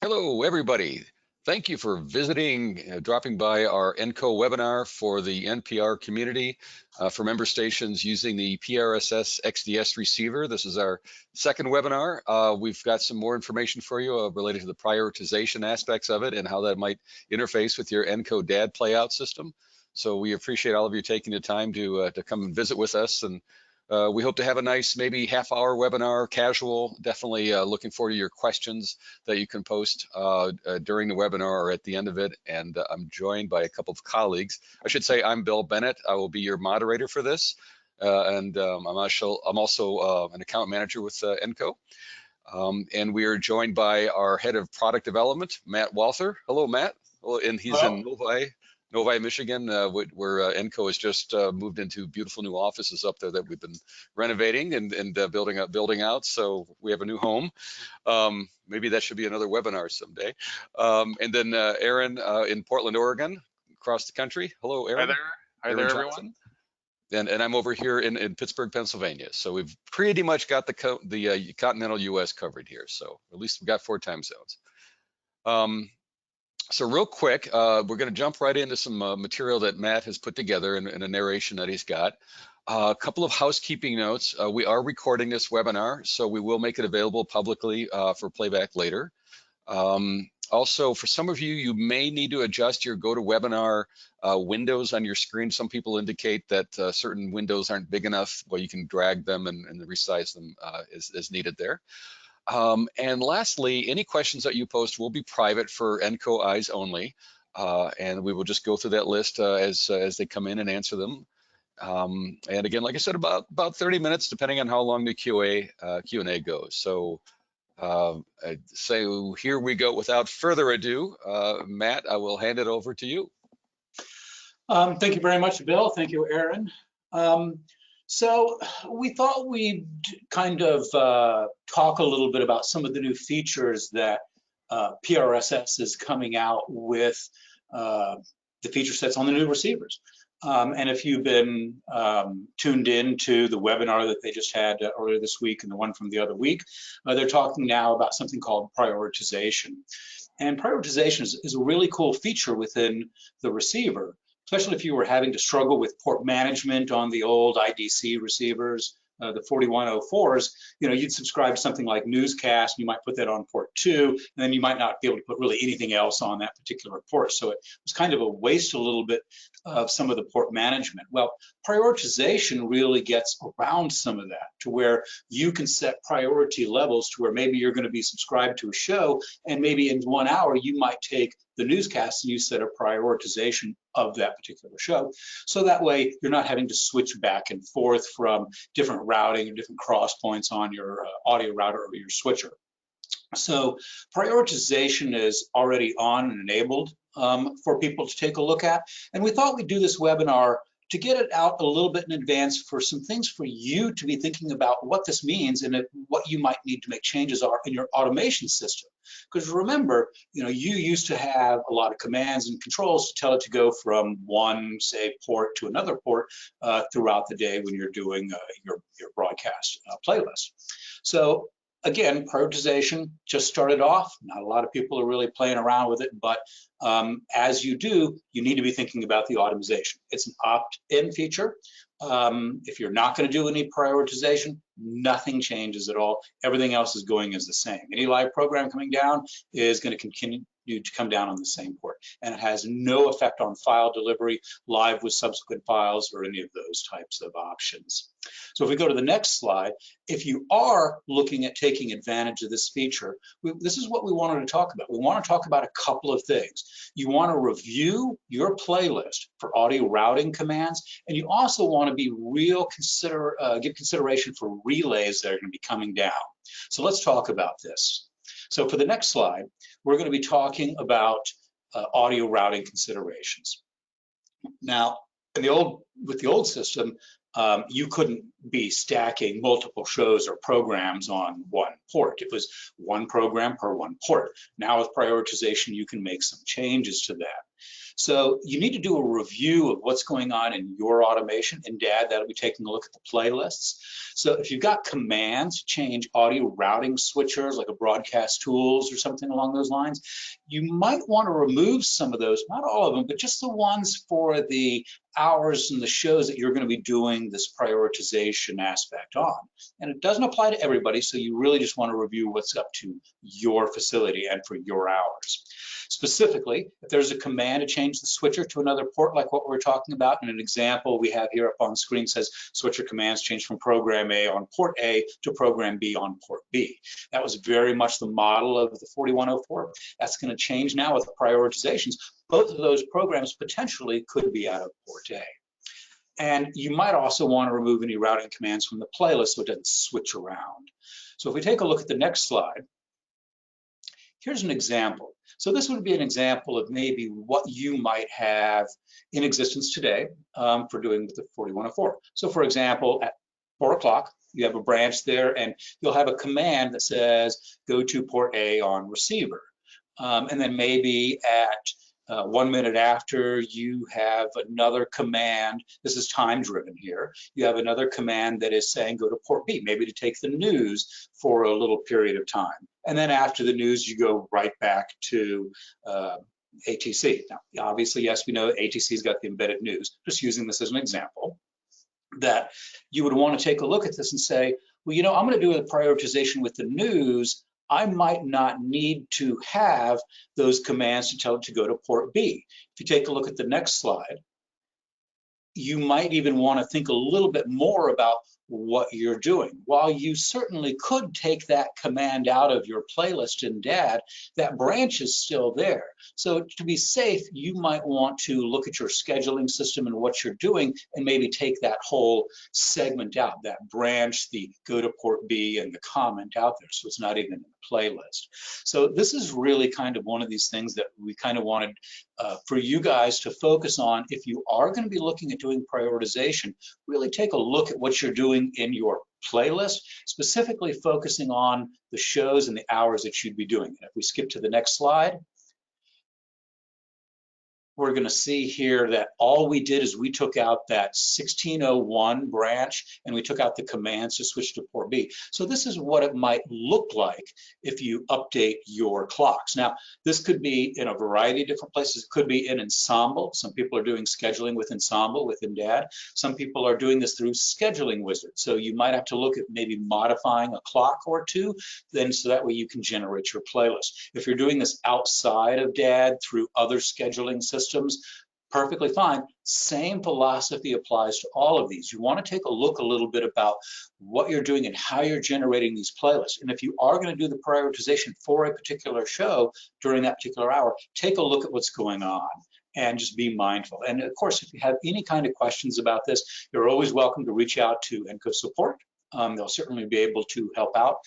Hello, everybody. Thank you for visiting, dropping by our ENCO webinar for the NPR community for member stations using the PRSS XDS receiver. This is our second webinar. We've got some more information for you related to the prioritization aspects of it and how that might interface with your ENCO DAD playout system. So we appreciate all of you taking the time to come and visit with us, and we hope to have a nice, maybe half-hour webinar, casual. Definitely looking forward to your questions that you can post during the webinar or at the end of it. And I'm joined by a couple of colleagues. I should say I'm Bill Bennett. I will be your moderator for this. I'm also an account manager with ENCO. And we are joined by our head of product development, Matt Walther. Hello, Matt. And he's in Novi, Michigan, where ENCO has just moved into beautiful new offices up there that we've been renovating and building out. So we have a new home. Maybe that should be another webinar someday. And then Aaron in Portland, Oregon, across the country. Hello, Aaron. Hi there. Hi there, everyone. And I'm over here in Pittsburgh, Pennsylvania. So we've pretty much got the continental U.S. covered here. So at least we've got 4 time zones. So real quick, we're going to jump right into some material that Matt has put together in a narration that he's got. A couple of housekeeping notes. We are recording this webinar, so we will make it available publicly for playback later. Also, for some of you, you may need to adjust your GoToWebinar windows on your screen. Some people indicate that certain windows aren't big enough. Well, you can drag them and resize them as needed there. And lastly, any questions that you post will be private for ENCO eyes only, and we will just go through that list as they come in and answer them. And again, like I said, about 30 minutes, depending on how long the Q&A goes. So here we go. Without further ado, Matt, I will hand it over to you. Thank you very much, Bill. Thank you, Aaron. So we thought we'd kind of talk a little bit about some of the new features that PRSS is coming out with, the feature sets on the new receivers. And if you've been tuned in to the webinar that they just had earlier this week and the one from the other week, they're talking now about something called prioritization. And prioritization is a really cool feature within the receiver, especially if you were having to struggle with port management on the old IDC receivers, the 4104s. You'd subscribe to something like newscast, you might put that on port 2, and then you might not be able to put really anything else on that particular port. So it was kind of a waste a little bit of some of the port management. Well, prioritization really gets around some of that to where you can set priority levels to where maybe you're going to be subscribed to a show, and maybe in 1 hour you might take the newscast and you set a prioritization of that particular show. So that way you're not having to switch back and forth from different routing and different cross points on your audio router or your switcher. So prioritization is already on and enabled for people to take a look at. And we thought we'd do this webinar to get it out a little bit in advance for some things for you to be thinking about what this means and what you might need to make changes are in your automation system. Because remember, you used to have a lot of commands and controls to tell it to go from one, say, port to another port throughout the day when you're doing your broadcast playlist. So again, prioritization just started off. Not a lot of people are really playing around with it, but as you do, you need to be thinking about the automation. It's an opt-in feature. If you're not going to do any prioritization, nothing changes at all. Everything else is going as the same. Any live program coming down is going to continue to come down on the same port, and it has no effect on file delivery, live with subsequent files, or any of those types of options. So if we go to the next slide, if you are looking at taking advantage of this feature, this is what we wanted to talk about. We want to talk about a couple of things. You want to review your playlist for audio routing commands, and you also want to be give consideration for relays that are going to be coming down. So let's talk about this. So for the next slide, we're going to be talking about audio routing considerations. Now, with the old system, you couldn't be stacking multiple shows or programs on one port. It was one program per one port. Now with prioritization, you can make some changes to that. So you need to do a review of what's going on in your automation. In DAD, that'll be taking a look at the playlists. So if you've got commands to change audio routing switchers, like a broadcast tools or something along those lines, you might want to remove some of those, not all of them, but just the ones for the hours and the shows that you're going to be doing this prioritization aspect on. And it doesn't apply to everybody, so you really just want to review what's up to your facility and for your hours. Specifically, if there's a command to change the switcher to another port, like what we're talking about, in an example we have here up on screen says switcher commands change from program A on port A to program B on port B. That was very much the model of the 4104. That's going to change now with prioritizations. Both of those programs potentially could be out of port A. And you might also want to remove any routing commands from the playlist so it doesn't switch around. So if we take a look at the next slide, here's an example. So this would be an example of maybe what you might have in existence today for doing with the 4104. So for example, at 4 o'clock, you have a branch there and you'll have a command that says, go to port A on receiver. And then maybe at 1 minute after, you have another command. This is time driven here. You have another command that is saying go to port B, maybe to take the news for a little period of time. And then after the news, you go right back to ATC. Now, obviously, yes, we know ATC's got the embedded news. Just using this as an example, that you would want to take a look at this and say, well, you know, I'm going to do a prioritization with the news. I might not need to have those commands to tell it to go to port B. If you take a look at the next slide, you might even want to think a little bit more about what you're doing. While you certainly could take that command out of your playlist in DAD, that branch is still there. So to be safe, you might want to look at your scheduling system and what you're doing and maybe take that whole segment out, that branch, the go to port B and the comment out there, so it's not even in the playlist. So this is really kind of one of these things that we kind of wanted for you guys to focus on. If you are going to be looking at doing prioritization, really take a look at what you're doing in your playlist, specifically focusing on the shows and the hours that you'd be doing. And if we skip to the next slide, we're going to see here that all we did is we took out that 1601 branch and we took out the commands to switch to port B. So this is what it might look like if you update your clocks. Now, this could be in a variety of different places. It could be in Ensemble. Some people are doing scheduling with Ensemble within DAD. Some people are doing this through Scheduling Wizard. So you might have to look at maybe modifying a clock or two, then so that way you can generate your playlist. If you're doing this outside of DAD through other scheduling systems, perfectly fine. Same philosophy applies to all of these. You want to take a look a little bit about what you're doing and how you're generating these playlists. And if you are going to do the prioritization for a particular show during that particular hour, take a look at what's going on and just be mindful. And of course, if you have any kind of questions about this, you're always welcome to reach out to ENCO support. They'll certainly be able to help out.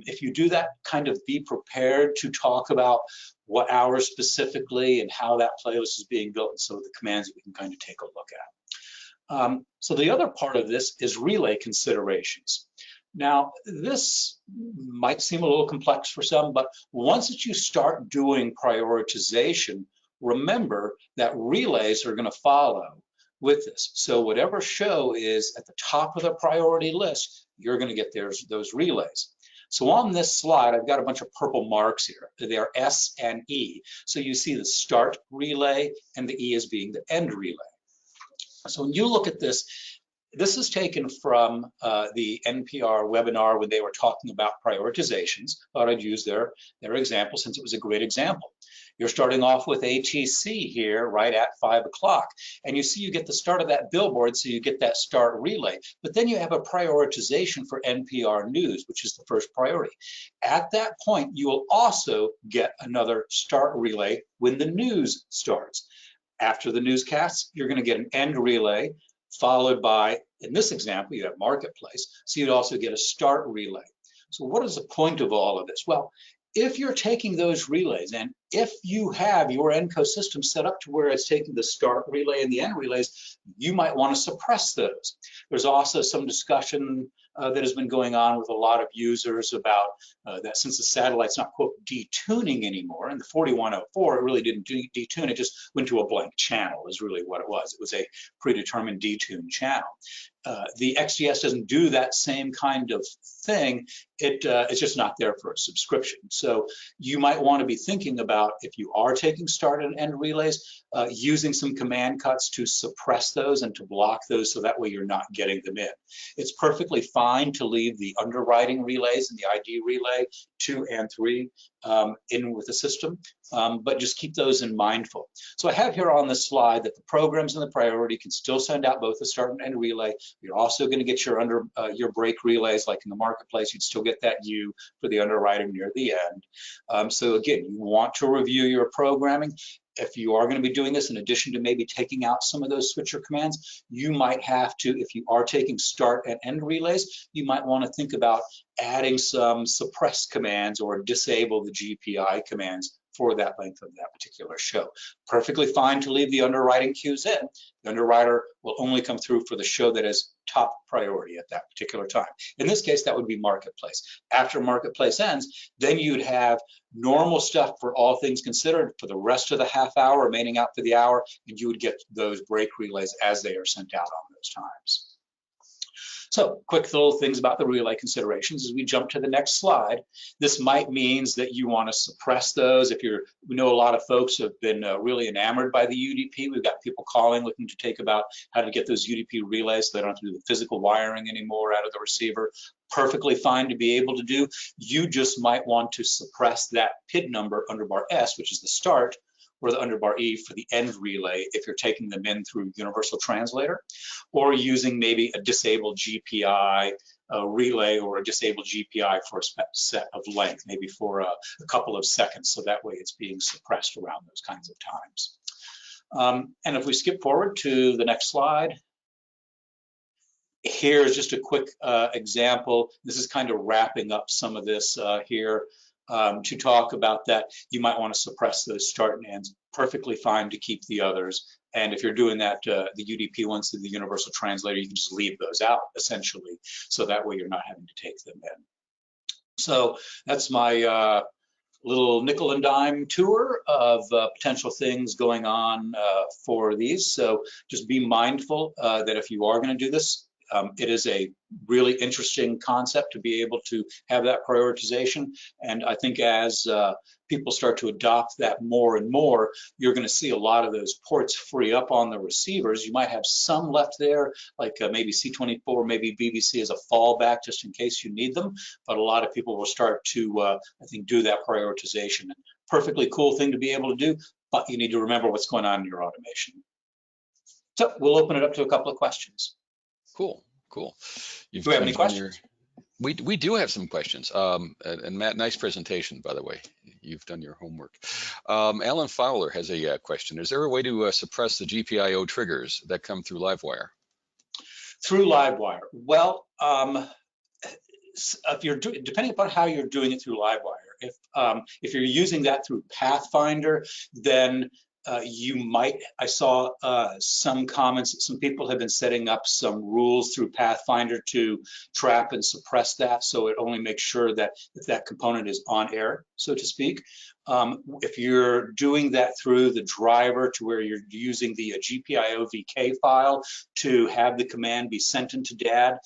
If you do that, kind of be prepared to talk about what hours specifically and how that playlist is being built, and so the commands that we can kind of take a look at. So the other part of this is relay considerations. Now, this might seem a little complex for some, but once that you start doing prioritization, remember that relays are going to follow with this. So whatever show is at the top of the priority list, you're going to get those relays. So on this slide, I've got a bunch of purple marks here. They are S and E. So you see the start relay and the E as being the end relay. So when you look at this, this is taken from the NPR webinar when they were talking about prioritizations. Thought I'd use their example since it was a great example. You're starting off with ATC here right at 5 o'clock. And you see you get the start of that billboard, so you get that start relay. But then you have a prioritization for NPR news, which is the first priority. At that point, you will also get another start relay when the news starts. After the newscasts, you're going to get an end relay, followed by, in this example, you have marketplace. So you'd also get a start relay. So what is the point of all of this? Well, if you're taking those relays, and if you have your ENCO system set up to where it's taking the start relay and the end relays, you might want to suppress those. There's also some discussion that has been going on with a lot of users about that since the satellite's not, quote, detuning anymore, and the 4104, it really didn't detune, it just went to a blank channel is really what it was. It was a predetermined detune channel. The XDS doesn't do that same kind of thing. It's just not there for a subscription. So you might want to be thinking about, if you are taking start and end relays, using some command cuts to suppress those and to block those so that way you're not getting them in. It's perfectly fine to leave the underwriting relays and the ID relay 2 and 3 in with the system, but just keep those in mindful. So I have here on this slide that the programs and the priority can still send out both the start and end relay. You're also going to get your your break relays, like in the marketplace, you'd still get that U for the underwriting near the end. So again, you want to review your programming. If you are going to be doing this, in addition to maybe taking out some of those switcher commands, you might have to, if you are taking start and end relays, you might want to think about adding some suppress commands or disable the GPI commands for that length of that particular show. Perfectly fine to leave the underwriting cues in. The underwriter will only come through for the show that is top priority at that particular time. In this case, that would be marketplace. After marketplace ends, then you'd have normal stuff for all things considered for the rest of the half hour remaining out for the hour, and you would get those break relays as they are sent out on those times. So quick little things about the relay considerations as we jump to the next slide. This might means that you want to suppress those. We know a lot of folks have been really enamored by the UDP. We've got people calling looking to take about how to get those UDP relays so they don't have to do the physical wiring anymore out of the receiver. Perfectly fine to be able to do. You just might want to suppress that PID number under bar S, which is the start, or the underbar E for the end relay if you're taking them in through Universal Translator, or using maybe a disabled GPI relay or a disabled GPI for a set of length, maybe for a couple of seconds, so that way it's being suppressed around those kinds of times. And if we skip forward to the next slide, here's just a quick example. This is kind of wrapping up some of this here. To talk about that, you might want to suppress those start and ends. Perfectly fine to keep the others. And if you're doing that, the UDP ones through the Universal Translator, you can just leave those out essentially. So that way you're not having to take them in. So that's my little nickel and dime tour of potential things going on for these. So just be mindful that if you are going to do this, it is a really interesting concept to be able to have that prioritization. And I think as people start to adopt that more and more, you're going to see a lot of those ports free up on the receivers. You might have some left there, like maybe C24, maybe BBC as a fallback just in case you need them. But a lot of people will start to, I think, do that prioritization. Perfectly cool thing to be able to do, but you need to remember what's going on in your automation. So we'll open it up to a couple of questions. Cool, cool. Do we have any questions? We do have some questions. And Matt, nice presentation, by the way. You've done your homework. Alan Fowler has a question. Is there a way to suppress the GPIO triggers that come through Livewire? Through Livewire? Well, if you're depending upon how you're doing it through Livewire, if you're using that through Pathfinder, then you might, I saw some comments that some people have been setting up some rules through Pathfinder to trap and suppress that, so it only makes sure that if that component is on air, so to speak. If you're doing that through the driver to where you're using the GPIO VK file to have the command be sent into DAD,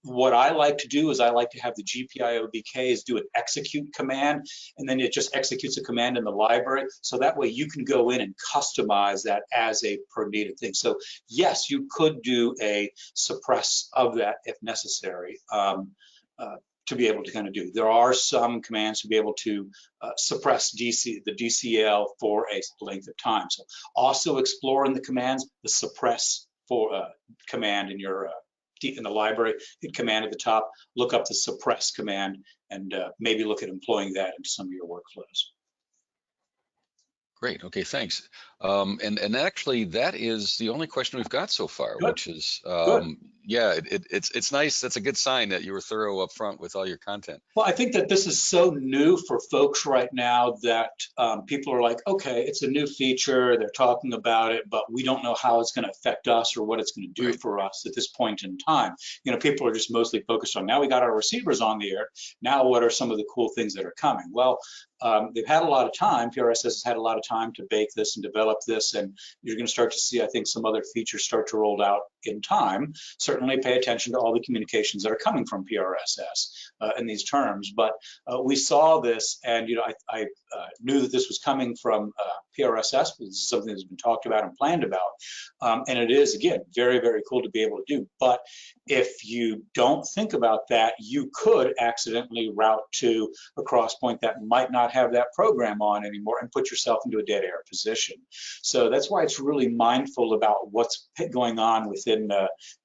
what I like to do is I like to have the GPIO VKs do an execute command, and then it just executes a command in the library. So that way you can go in and customize that as a per needed thing. So yes, you could do a suppress of that if necessary to be able to kind of do. There are some commands to be able to suppress the DCL for a length of time. So also explore in the commands the suppress for command in your in the library, hit command at the top, look up the suppress command, and maybe look at employing that into some of your workflows. Great, okay, thanks. And actually, that is the only question we've got so far, Good, which is, good. yeah, it's nice. That's a good sign that you were thorough up front with all your content. Well, I think that this is so new for folks right now that people are like, okay, it's a new feature. They're talking about it, but we don't know how it's going to affect us or what it's going to do Right. for us at this point in time. You know, people are just mostly focused on now we got our receivers on the air. Now, what are some of the cool things that are coming? Well, they've had a lot of time. PRSS has had a lot of time to bake this and develop this, and you're going to start to see, I think, some other features start to roll out in time. Certainly pay attention to all the communications that are coming from PRSS in these terms. But we saw this, and I knew that this was coming from PRSS. This is something that's been talked about and planned about, and it is, again, very, very cool to be able to do. But if you don't think about that, you could accidentally route to a cross point that might not have that program on anymore and put yourself into a dead air position. So that's why it's really mindful about what's going on within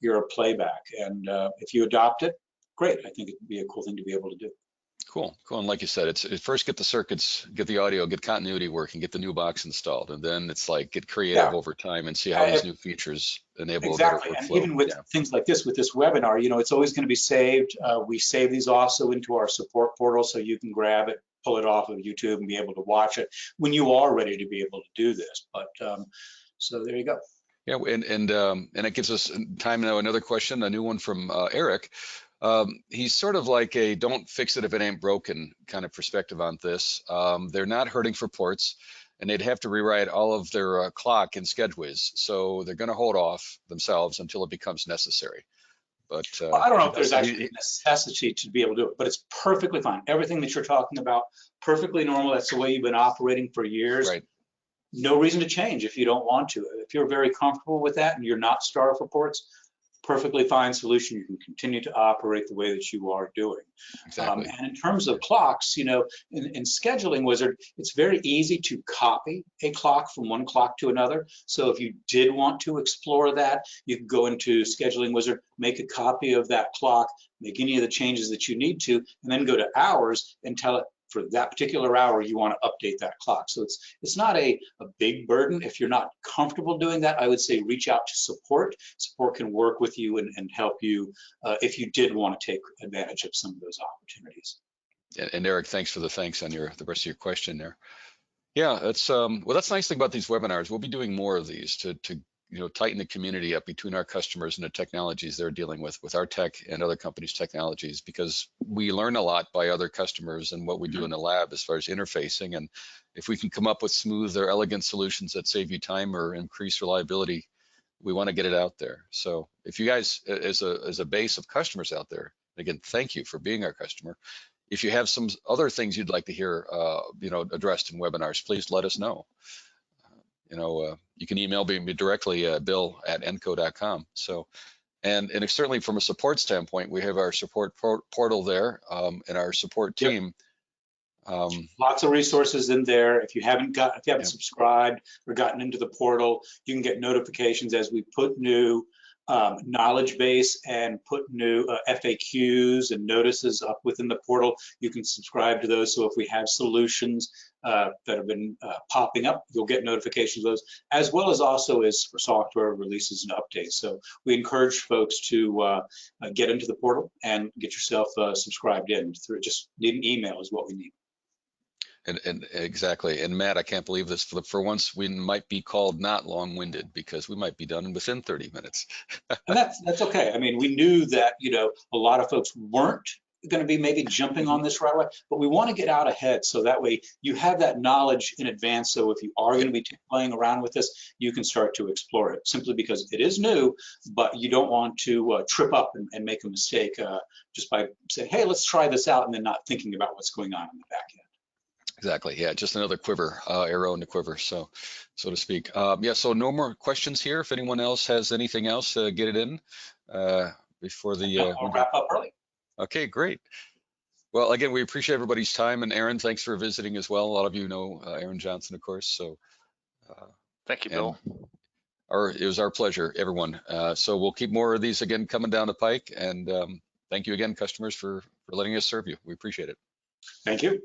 your playback. And if you adopt it, great. I think it would be a cool thing to be able to do. Cool. And like you said, it's first get the circuits, get the audio, get continuity working, get the new box installed, and then it's like get creative Yeah, over time and see how these new features enable a better exactly. And workflow. even with Yeah. things like this, with this webinar, it's always going to be saved. We save these also into our support portal, so you can grab it, pull it off of YouTube, and be able to watch it when you are ready to be able to do this. But so there you go. Yeah, and it gives us time now. Another question, a new one from Eric. He's sort of like a don't fix it if it ain't broken kind of perspective on this. They're not hurting for ports, and they'd have to rewrite all of their clock and schedules. So they're going to hold off themselves until it becomes necessary. But Well, I don't know if there's actually he, a necessity to be able to do it, but it's perfectly fine. Everything that you're talking about, perfectly normal. That's the way you've been operating for years. right. No reason to change if you don't want to. If you're very comfortable with that and you're not starved for ports, perfectly fine solution. You can continue to operate the way that you are doing. Exactly. And in terms of clocks, in Scheduling Wizard, it's very easy to copy a clock from one clock to another. So if you did want to explore that, you can go into Scheduling Wizard, make a copy of that clock, make any of the changes that you need to, and then go to hours and tell it for that particular hour you want to update that clock. So it's not a big burden. If you're not comfortable doing that, I would say reach out to support. Support can work with you and help you if you did want to take advantage of some of those opportunities. And Eric, thanks for the thanks on the rest of your question there. Yeah, that's well, that's the nice thing about these webinars. We'll be doing more of these to tighten the community up between our customers and the technologies they're dealing with our tech and other companies' technologies, because we learn a lot by other customers and what we do in the lab as far as interfacing. And if we can come up with smooth or elegant solutions that save you time or increase reliability, we want to get it out there. So if you guys, as a base of customers out there, again, thank you for being our customer. If you have some other things you'd like to hear, addressed in webinars, please let us know. You can email me directly, bill@enco.com. So, and certainly from a support standpoint, we have our support portal there, and our support team. Lots of resources in there. If you haven't subscribed or gotten into the portal, you can get notifications as we put new knowledge base and put new FAQs and notices up within the portal. You can subscribe to those. So if we have solutions that have been popping up, you'll get notifications of those, as well as also as for software releases and updates. So we encourage folks to get into the portal and get yourself subscribed in. Just need an email is what we need. And exactly. And Matt, I can't believe this. For once, we might be called not long-winded, because we might be done within 30 minutes. And that's okay. I mean, we knew that, a lot of folks weren't going to be maybe jumping on this right away, but we want to get out ahead so that way you have that knowledge in advance. So if you are going to be playing around with this, you can start to explore it, simply because it is new, but you don't want to trip up and make a mistake just by saying, hey, let's try this out, and then not thinking about what's going on in the back end. Exactly. Yeah, just another quiver, arrow in the quiver, so to speak. Yeah. So no more questions here. If anyone else has anything else, get it in before the. I'll wrap up early. Okay, great. Well, again, we appreciate everybody's time, and Aaron, thanks for visiting as well. A lot of you know Aaron Johnson, of course. So. Thank you, Bill. It was our pleasure, everyone. So we'll keep more of these again coming down the pike, and thank you again, customers, for letting us serve you. We appreciate it. Thank you.